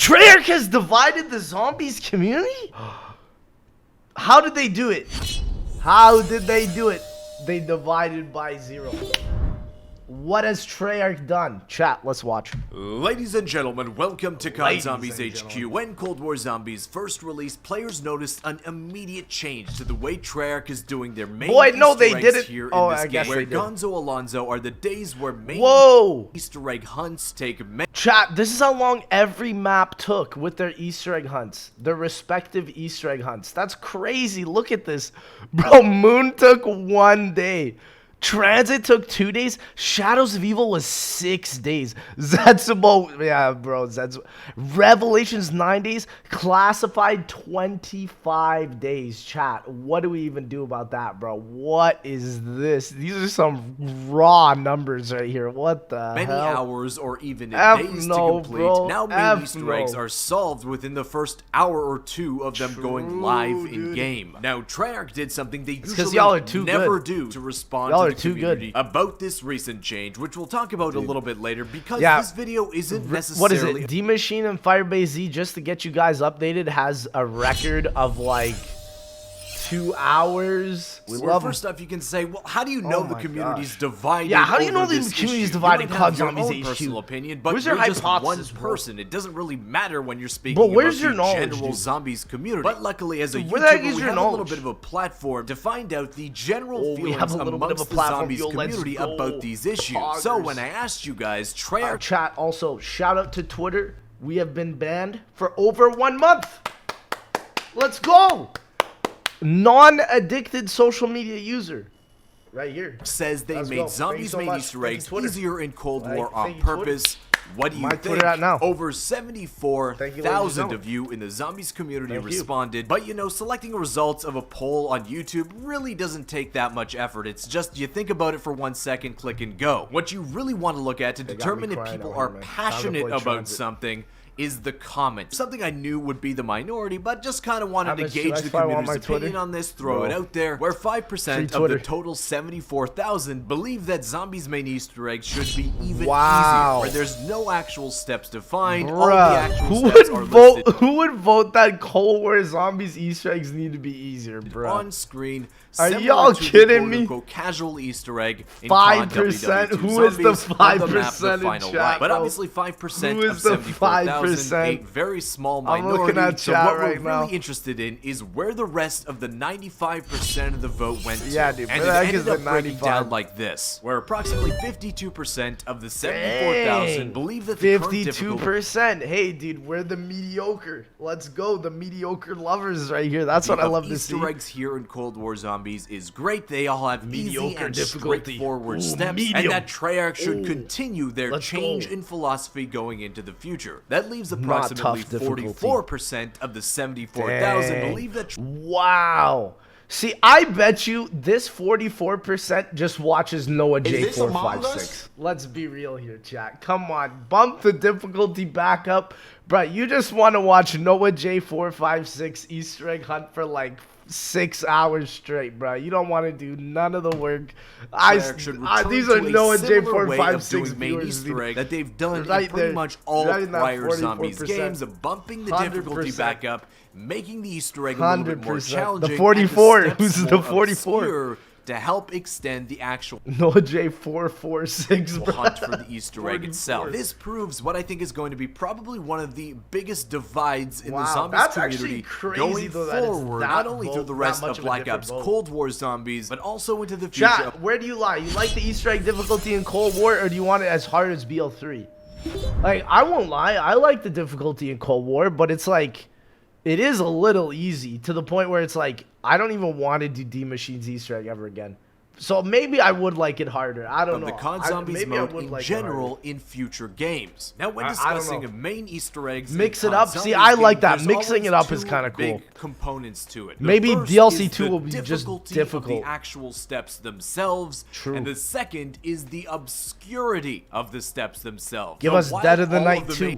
Treyarch has divided the zombies community? How did they do it? How did they do it? They divided by 0. What has Treyarch done? Chat, let's watch. Ladies and gentlemen, welcome to COD Zombies HQ. When Cold War Zombies first released, players noticed an immediate change to the way Treyarch is doing their main Easter they eggs did it. here Oh, in this I guess game. they Where did. Gonzo Alonzo are the days where main Easter egg hunts take Chat, this is how long every map took with their Easter egg hunts. Their respective Easter egg hunts. That's crazy. Look at this. Bro, Moon took 1 day. Transit took 2 days. Shadows of Evil was 6 days. Zetsubo, yeah, bro. Revelations 9 days. Classified 25 days. Chat, what do we even do about that, bro? What is this? These are some raw numbers right here. What the many hell? hours or even days to complete. Bro. Now main Easter eggs are solved within the first hour or two of them going live in game. Now Treyarch did something they usually never do to respond to the community about this recent change, which we'll talk about a little bit later, because this video isn't necessarily... What is it? D-Machine and Firebase Z, just to get you guys updated, has a record of like 2 hours. First off, you can say, well, how do you know the community's divided? Yeah, how do you know the community's divided? COD Zombies HQ. Personal opinion, but where's you're your just one hypothesis, person. It doesn't really matter when you're speaking but where's about your the knowledge, general zombies community. But luckily, as a where the heck YouTuber, is we your have a knowledge? little bit of a platform to find out the general we have feelings a little bit of amongst a the platform. zombies Yo, let's community go. about these issues. Poggers. So when I asked you guys, Treyarch... Chat, also, shout out to Twitter. We have been banned for over 1 month. Let's go. Non-addicted social media user. Right here. Says they made zombies made Easter eggs easier in Cold War on purpose. What do you think? Over 74,000 of you in the zombies community responded. But you know, selecting results of a poll on YouTube really doesn't take that much effort. It's just you think about it for 1 second, click and go. What you really want to look at to determine if people are passionate about something is the comment. Something I knew would be the minority, but just kind of wanted to gauge the community's opinion on this, throw it out there, where 5% of the total 74,000 believe that zombies main Easter eggs should be even easier, where there's no actual steps to find, all the actual steps are listed. Who would vote that Cold War Zombies Easter eggs need to be easier, bro? On screen. Are y'all kidding me? Casual Easter egg. 5%? Who is the 5% in chat? But obviously 5% of 74,000, a very small minority. I'm looking at so chat what right we're really interested in is where the rest of the 95% of the vote went to. Yeah, dude. And it ended up breaking down like this, where approximately 52% of the 74,000 believe that the current difficulty... 52%. Hey, dude, we're the mediocre. Let's go. The mediocre lovers right here. That's what I love to see. Easter eggs here in Cold War Zombies is great. They all have easy and straightforward steps, and that Treyarch should continue their change in philosophy going into the future. That leaves approximately 44% of the 74,000 believe that... Wow. See, I bet you this 44% just watches Noah J456. Let's be real here, chat. Come on, bump the difficulty back up. Bro, you just want to watch Noah J456 Easter egg hunt for like 6 hours straight, bro. You don't want to do none of the work. These are Noah J456 main Easter egg that they've done in pretty much all prior Zombies games, of bumping the difficulty back up, making the Easter egg a little bit more challenging. The 44, who's the 44? To help extend the actual Noah J446 hunt for the Easter egg itself. This proves what I think is going to be probably one of the biggest divides in the zombies community going forward, not only through the rest of Black Ops Cold War Zombies, but also into the future. Chat, where do you lie? You like the Easter egg difficulty in Cold War, or do you want it as hard as BL3? Like, I won't lie, I like the difficulty in Cold War, but it's like, it is a little easy to the point where it's like, I don't even want to do D-Machine's Easter egg ever again. So maybe I would like it harder. I don't know. The COD Zombies mode in general in future games. Now, when discussing main Easter eggs, mix it up. See, I like that. Mixing it up is kind of cool. Big components to it. Maybe DLC 2 will be just difficult. The actual steps themselves. True. And the second is the obscurity of the steps themselves. Give us Dead of the Night 2.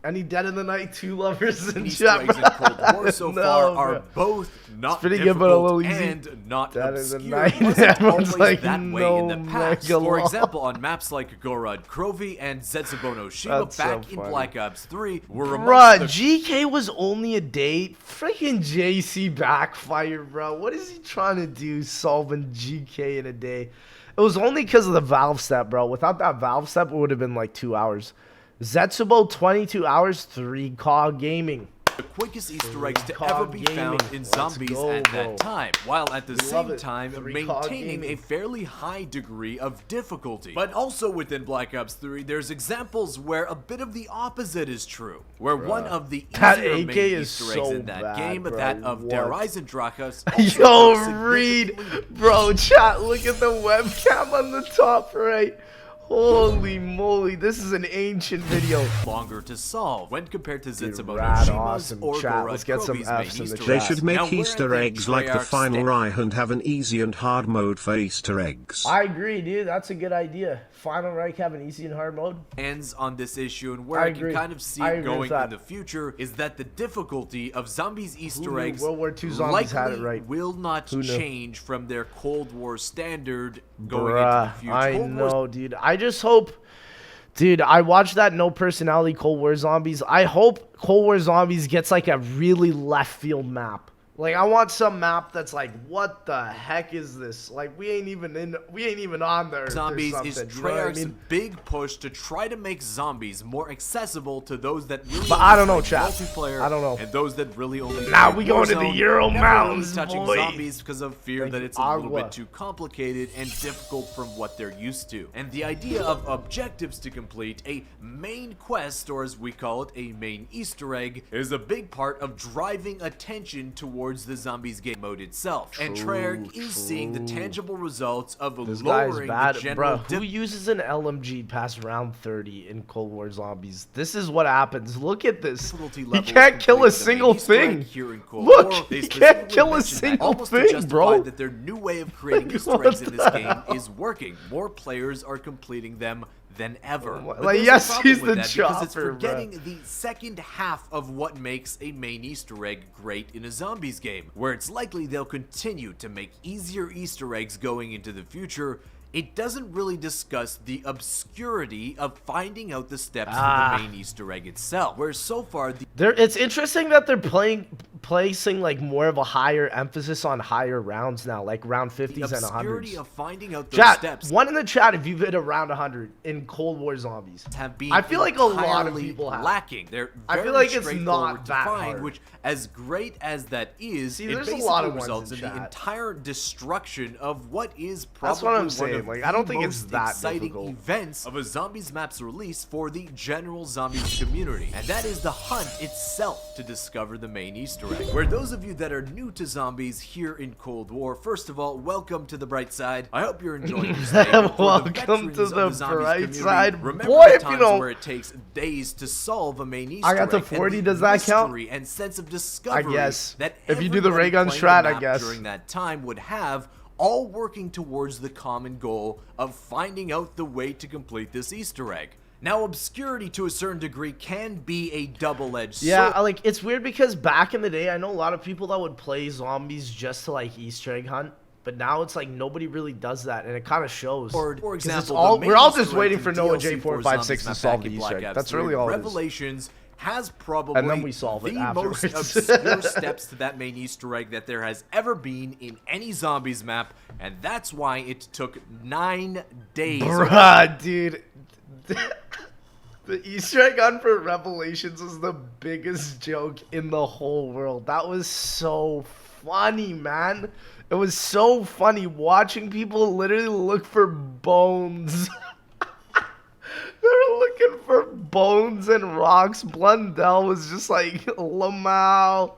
Any Dead in the Night 2 lovers in Easter chat? eggs in Cold War so far are both not pretty good, but a little difficult easy. and not Dead in the obscure. Night. It wasn't Everyone's always like, that way in the no, past. mega For law. example, on maps like Gorod Krovi and Zetsubono Shima That's back so in funny. Black Ops 3 were Bruh, amongst the GK was only a day. Freaking JC backfired, bro. What is he trying to do solving GK in a day? It was only because of the valve step, bro. Without that valve step, it would have been like 2 hours. Zetsubo, 22 hours, 3K gaming. the quickest Easter eggs to ever be found in zombies at that time, while at the same time maintaining a fairly high degree of difficulty. But also within Black Ops 3, there's examples where a bit of the opposite is true, where one of the easier main Easter eggs in that game, that of Der Eisendrachas, Yo, Reed, bro, chat, look at the webcam on the top right. Holy moly, this is an ancient video. Longer to solve when compared to Zetsubo Rad no awesome or chat. Gorod Let's get some Krovi's F's main in the Easter chat. They eggs. should make Now, where Easter I think eggs like the Treyarch final stand- Reich and have an easy and hard mode for Easter eggs. I agree, dude. That's a good idea. Final Reich have an easy and hard mode. Ends on this issue, and where I I agree. can kind of see I it agree with going that. in the future is that the difficulty of zombies Easter knew eggs World War II zombies likely had it right? will not Who knew? change from their Cold War standard going Bruh, into the future. I Cold War's know, dude. I just hope... Dude, I watched that No Personality Cold War Zombies. I hope Cold War Zombies gets like a really left field map. Like, I want some map that's like, what the heck is this? Like, we ain't even on there. Zombies is you know what I Treyarch's mean? big push to try to make zombies more accessible to those that really But only I don't know, play chat. multiplayer I don't know. and those that really only Now play we going to the Warzone, Euro never Mountains, really touching boy. zombies because of fear Thank that you, it's a little Agua. bit too complicated and difficult from what they're used to. And the idea of objectives to complete, a main quest, or as we call it, a main Easter egg, is a big part of driving attention towards the zombies game mode itself. And Treyarch is seeing the tangible results of This guy's lowering bad, the bro. general Who uses an LMG past round 30 in Cold War Zombies? This is what happens. Look at this. difficulty He level can't of kill a completing the single main Easter egg thing. here in Cold Look, War. They he can't specifically kill a mentioned that single almost to thing, justify bro. that their new way of creating Like, Easter what eggs in this the game hell? is working. More players are completing them than ever. But Like, there's a yes, problem he's with the that because it's chopper, bro. forgetting the second half of what makes a main Easter egg great in a zombies game, where it's likely they'll continue to make easier Easter eggs going into the future. It doesn't really discuss the obscurity of finding out the steps to the main Easter egg itself, where so far the It's interesting that they're placing like more of a higher emphasis on higher rounds now, like round 50s and obscurity 100s. of finding out those Chat, steps one in the chat if you've hit around 100 in Cold War Zombies. have been I feel like a lot of entirely people have. lacking. They're I very feel like it's straightforward not to that find, hard. which, as great as that is, See, it there's a basically lot of ones results in in the chat. entire destruction of what is That's probably what I'm one saying. of Like, the I don't think it's most that exciting difficult. events of a Zombies Maps release for the general Zombies community, and that is the hunt itself to discover the main Easter egg. Where those of you that are new to zombies here in Cold War, first of all, welcome to the bright side. I hope you're enjoying your stay. For Welcome veterans to of the zombies bright community, side. remember Boy, the if you times don't- where it takes days to solve a main Easter I got to egg, and 40, the does that count? mystery and sense of discovery guess. that If you do the everybody ray gun playing strat, the I map guess. during that time would have, all working towards the common goal of finding out the way to complete this Easter egg. Now, obscurity to a certain degree can be a double-edged sword. Yeah, like, it's weird because back in the day, I know a lot of people that would play zombies just to, like, Easter egg hunt. But now it's like nobody really does that, and it kind of shows. For 'Cause it's example, all, the main we're all Easter just egg waiting to for Noah DLC J456 to Zombies solve back the in Easter Black egg. Ops That's 3, really all it is. Revelations has probably And then we solve it the afterwards. most obscure steps to that main Easter egg that there has ever been in any zombies map, and that's why it took 9 days. Bruh, dude. The Easter egg hunt for Revelations was the biggest joke in the whole world. That was so funny, man. It was so funny watching people literally look for bones. They were looking for bones and rocks. Blundell was just like, Lamau.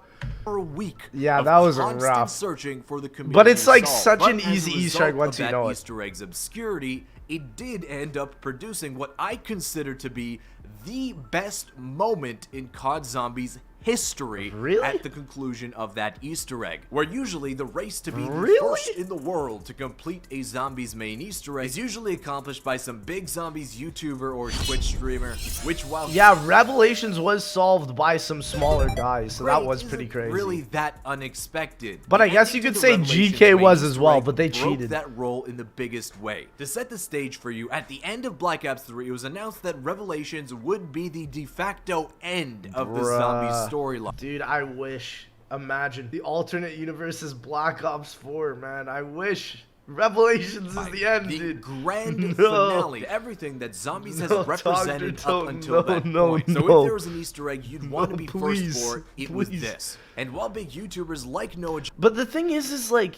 For a week. Yeah, of that was constant rough. searching for the community But it's to like solve. such But an as a easy Easter egg result once of you that know it. Easter egg's obscurity, it did end up producing what I consider to be the best moment in COD Zombies' history at the conclusion of that Easter egg, where usually the race to be the first in the world to complete a Zombies main Easter egg is usually accomplished by some big Zombies YouTuber or Twitch streamer, which while Revelations was solved by some smaller guys, so that was pretty crazy. Really that unexpected. But I guess you could say GK was as well, but they cheated. That role in the biggest way. To set the stage for you, at the end of Black Ops 3, it was announced that Revelations would be the de facto end of the Zombies storyline. Dude, I wish. Imagine the alternate universe is Black Ops 4, man. I wish. Revelations is the end, dude. Grand finale to everything that Zombies has represented up until that point. So if there was an Easter egg you'd want to be first for, it was this. And while big YouTubers like Noah... But the thing is like,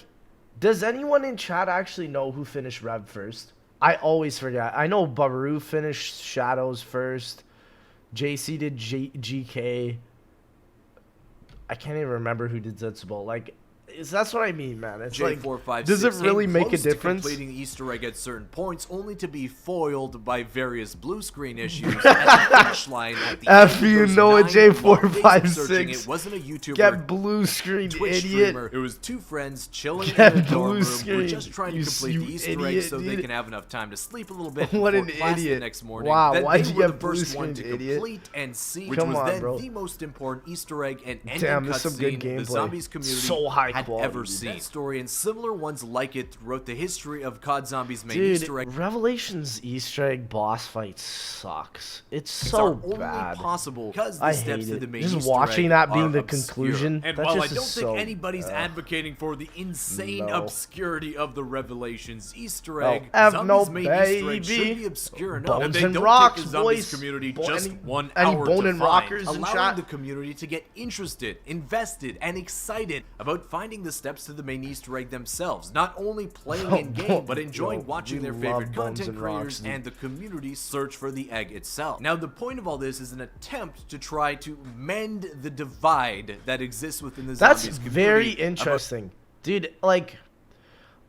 does anyone in chat actually know who finished Rev first? I always forget. I know Baru finished Shadows first. JC did GK. I can't even remember who did Zetsubo. Like, that's what I mean, man. It's like, does it really make a difference? Completing the Easter egg at certain points, only to be foiled by various blue screen issues at the finish line. At the F you know it, J456. It wasn't a YouTuber. Get blue screen, Twitch idiot. Streamer. It was two friends chilling in a dorm room. We're just trying to complete the Easter egg so they can have enough time to sleep a little bit before class the next morning. Wow, then why'd they you were get the blue first one screen, to idiot? complete and see, which was then the most important Easter egg and ending cutscene the Zombies community so high had quality, ever seen. Story and similar ones like it throughout the history of COD Zombies main Dude, Easter egg. Revelations Easter egg boss fight sucks. It's so bad. Possible because the I steps hate to the it. main Just Easter watching egg that being are the obscure. conclusion. And that while just I don't is think so, anybody's advocating for the insane No. obscurity of the Revelations Easter egg, no Zombies main Easter egg should baby. be obscure enough that Bones they and don't rocks, take the Zombies boys. community Bo- just any- 1 any hour bone to and find, rockers in allowing chat? the community to get interested, invested, and excited about finding the steps to the main Easter egg themselves. Not only playing in game, but enjoying watching their favorite content creators and the community search for the egg itself. Now, the point of all this is an attempt to try to mend the divide that exists within the Zombies community. That's very interesting. Dude, like,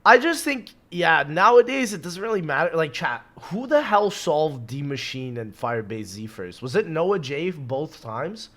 I just think, nowadays it doesn't really matter. Like, chat, who the hell solved D Machine and Firebase Z first? Was it Noah J both times?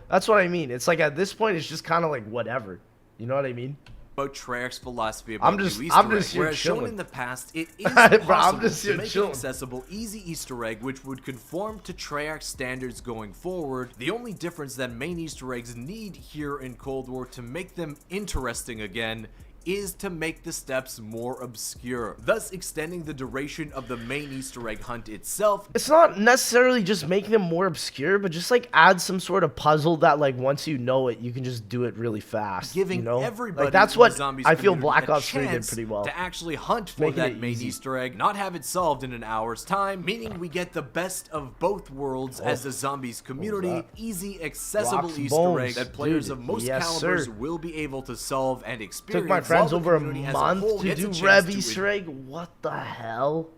That's what I mean. It's like, at this point, it's just kind of like whatever. You know what I mean? About Treyarch's philosophy about I'm just here whereas chilling. shown in the past, it is possible to make chilling. an accessible, easy Easter egg which would conform to Treyarch standards going forward. The only difference that main Easter eggs need here in Cold War to make them interesting again is to make the steps more obscure, thus extending the duration of the main Easter egg hunt itself. It's not necessarily just making them more obscure, but just like add some sort of puzzle that like once you know it, you can just do it really fast. Giving you know? everybody like, that's in what the Zombies I feel community Black a Ops 3 did chance pretty well. to actually hunt for Making that it main easy. Easter egg, not have it solved in an hour's time, meaning we get the best of both worlds as the Zombies community, easy, accessible Rocks Easter bones. egg that players Dude, of most yes, calibers sir. will be able to solve and experience. Took my friends while the over a community as month whole to gets a do chance Rev to Easter egg. What the hell?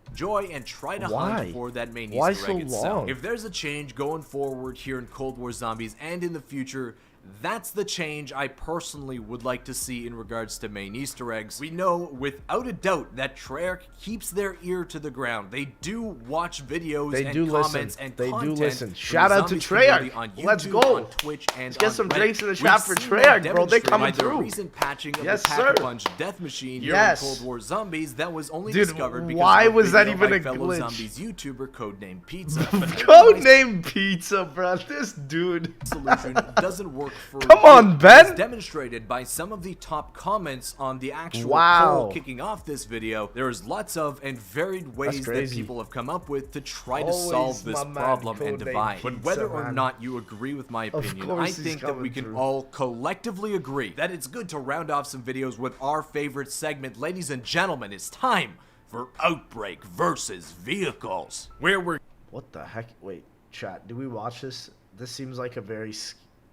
enjoy and try to Why? hunt for that main Why Easter egg so itself. long? If there's a change going forward here in Cold War Zombies and in the future, that's the change I personally would like to see in regards to main Easter eggs. We know without a doubt that Treyarch keeps their ear to the ground. They do watch videos They and do comments listen. and They do content listen. from Shout the out to Zombies community Treyarch. on YouTube, Let's go. on Twitch, and Let's get on some Reddit. drinks in the We've chat for seen Treyarch, that bro. They demonstrated coming by the through. recent patching of Yes, the sir. Pack-a-Punch Death Machine here Yes. in Cold War Zombies that was only Dude, discovered because why of a was that video even by a fellow glitch? Zombies YouTuber codenamed Pizza. Codename Pizza, bro. This dude. Solution doesn't work for Come on, Ben. As demonstrated by some of the top comments on the actual Wow. poll kicking off this video. There is lots of and varied ways that crazy. people have come up with to try to Always solve this my man, problem and codename divide. But Pizza, whether or man. not you agree with my opinion, course I he's think that we coming can through. all collectively agree that it's good to round off some videos with our favorite segment. Ladies and gentlemen, it's time for Outbreak versus Vehicles, where we're What the heck? Wait, chat. Do we watch this? This seems like a very.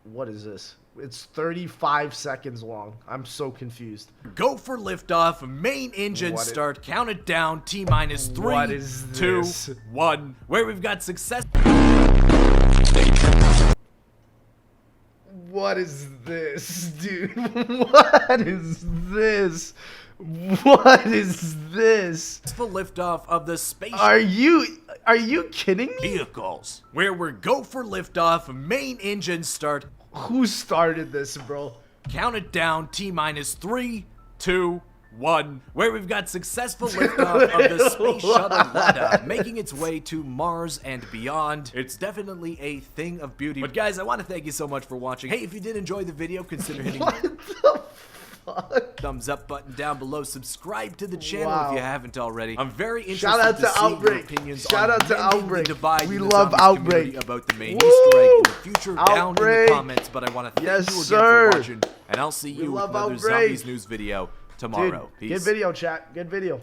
What is this? It's 35 seconds long. I'm so confused. go for liftoff, main engine start, count it down, T-minus 3, What is 2, this? 1, where we've got success. What is this, dude? What is this? What is this? For liftoff of the space. Are you kidding me? Vehicles, where we're go for liftoff, main engine start. Who started this, bro? Count it down, T-minus 3, 2, 1, where we've got successful liftoff of the space shuttle Leda, making its way to Mars and beyond. It's definitely a thing of beauty. But guys, I want to thank you so much for watching. Hey, if you did enjoy the video, consider hitting the thumbs up button down below. Subscribe to the channel if you haven't already. I'm very interested to see your opinions on Mending the divide we in the love zombie Outbreak community about the main Easter egg in the future down in the comments. But I want to thank you again for watching, and I'll see you with another Zombies news video tomorrow. Peace. Good video, chat. Good video.